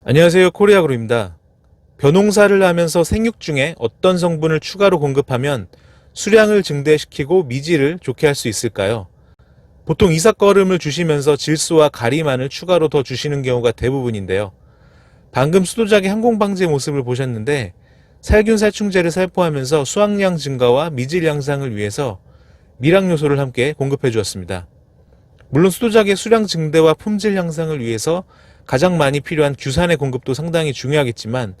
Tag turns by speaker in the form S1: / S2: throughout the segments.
S1: 안녕하세요. 코리아그로입니다. 벼농사를 하면서 생육 중에 어떤 성분을 추가로 공급하면 수량을 증대시키고 미질을 좋게 할 수 있을까요? 보통 이삭거름을 주시면서 질소와 가리만을 추가로 더 주시는 경우가 대부분인데요. 방금 수도작의 항공방제 모습을 보셨는데 살균 살충제를 살포하면서 수확량 증가와 미질 향상을 위해서 미량요소를 함께 공급해 주었습니다. 물론 수도작의 수량 증대와 품질 향상을 위해서 가장 많이 필요한 규산의 공급도 상당히 중요하겠지만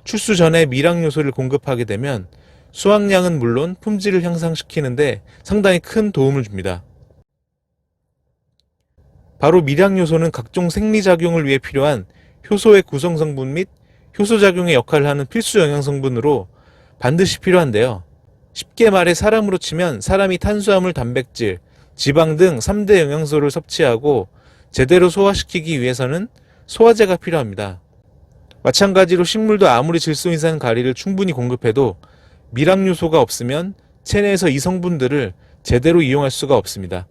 S1: 출수 전에 미량 요소를 공급하게 되면 수확량은 물론 품질을 향상시키는데 상당히 큰 도움을 줍니다. 바로 미량 요소는 각종 생리작용을 위해 필요한 효소의 구성성분 및 효소작용의 역할을 하는 필수 영양성분으로 반드시 필요한데요. 쉽게 말해 사람으로 치면 사람이 탄수화물, 단백질, 지방 등 3대 영양소를 섭취하고 제대로 소화시키기 위해서는 소화제가 필요합니다. 마찬가지로 식물도 아무리 질소 이산 가리를 충분히 공급해도 미량 요소가 없으면 체내에서 이 성분들을 제대로 이용할 수가 없습니다.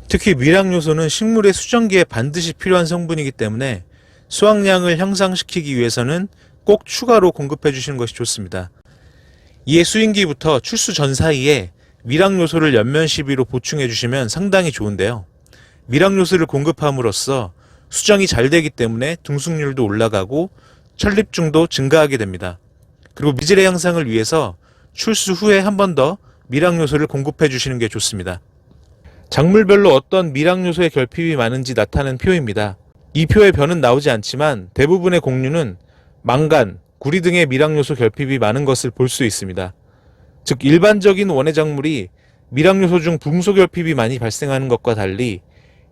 S1: 특히 미량 요소는 식물의 수정기에 반드시 필요한 성분이기 때문에 수확량을 향상시키기 위해서는 꼭 추가로 공급해 주시는 것이 좋습니다. 이에 수인기부터 출수 전 사이에 미량 요소를 연면 시비로 보충해 주시면 상당히 좋은데요. 미량 요소를 공급함으로써 수정이 잘 되기 때문에 등숙률도 올라가고 철립중도 증가하게 됩니다. 그리고 미질의 향상을 위해서 출수 후에 한 번 더 미량 요소를 공급해 주시는 게 좋습니다. 작물별로 어떤 미량 요소의 결핍이 많은지 나타낸 표입니다. 이 표에 변은 나오지 않지만 대부분의 곡류는 망간, 구리 등의 미량 요소 결핍이 많은 것을 볼 수 있습니다. 즉 일반적인 원예 작물이 미량 요소 중 붕소 결핍이 많이 발생하는 것과 달리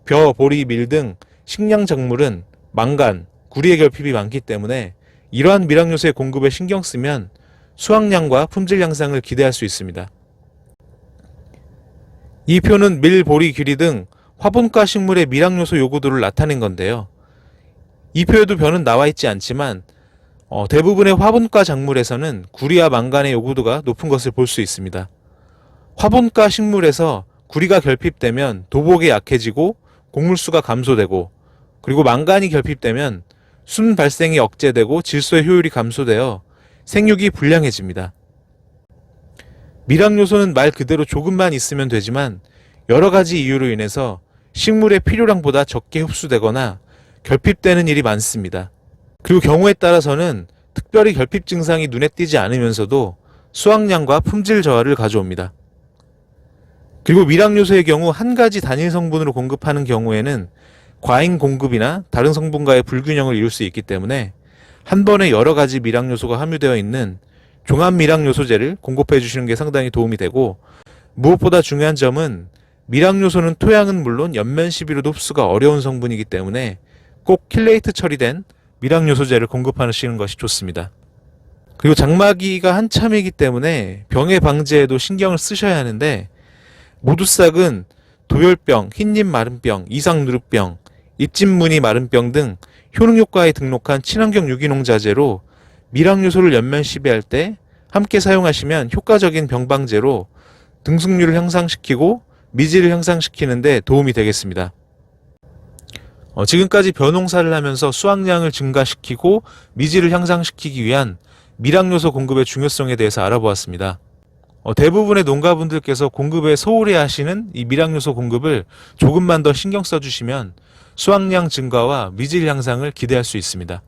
S1: 벼, 보리, 밀 등 식량 작물은 망간, 구리의 결핍이 많기 때문에 이러한 미량 요소의 공급에 신경 쓰면 수확량과 품질 향상을 기대할 수 있습니다. 이 표는 밀, 보리, 귀리 등 화분과 식물의 미량 요소 요구도를 나타낸 건데요. 이 표에도 변은 나와 있지 않지만 대부분의 화분과 작물에서는 구리와 망간의 요구도가 높은 것을 볼 수 있습니다. 화분과 식물에서 구리가 결핍되면 도복이 약해지고 곡물수가 감소되고 그리고 망간이 결핍되면 순 발생이 억제되고 질소의 효율이 감소되어 생육이 불량해집니다. 미량 요소는 말 그대로 조금만 있으면 되지만 여러 가지 이유로 인해서 식물의 필요량보다 적게 흡수되거나 결핍되는 일이 많습니다. 그리고 경우에 따라서는 특별히 결핍 증상이 눈에 띄지 않으면서도 수확량과 품질 저하를 가져옵니다. 그리고 미량 요소의 경우 한 가지 단일 성분으로 공급하는 경우에는 과잉 공급이나 다른 성분과의 불균형을 이룰 수 있기 때문에 한 번에 여러 가지 미량 요소가 함유되어 있는 종합 미량 요소제를 공급해 주시는 게 상당히 도움이 되고, 무엇보다 중요한 점은 미량 요소는 토양은 물론 연면 시비로도 흡수가 어려운 성분이기 때문에 꼭 킬레이트 처리된 미량 요소제를 공급하시는 것이 좋습니다. 그리고 장마기가 한참이기 때문에 병해 방제에도 신경을 쓰셔야 하는데, 모두싹은 도열병, 흰잎 마른병, 이상누룩병, 잎진무늬 마른병 등 효능효과에 등록한 친환경 유기농 자재로 미량 요소를 연면 시비할 때 함께 사용하시면 효과적인 병방제로 등숙률을 향상시키고 미질을 향상시키는 데 도움이 되겠습니다. 지금까지 벼농사를 하면서 수확량을 증가시키고 미질을 향상시키기 위한 미량 요소 공급의 중요성에 대해서 알아보았습니다. 대부분의 농가분들께서 공급에 소홀해 하시는 이 미량 요소 공급을 조금만 더 신경 써주시면 수확량 증가와 미질 향상을 기대할 수 있습니다.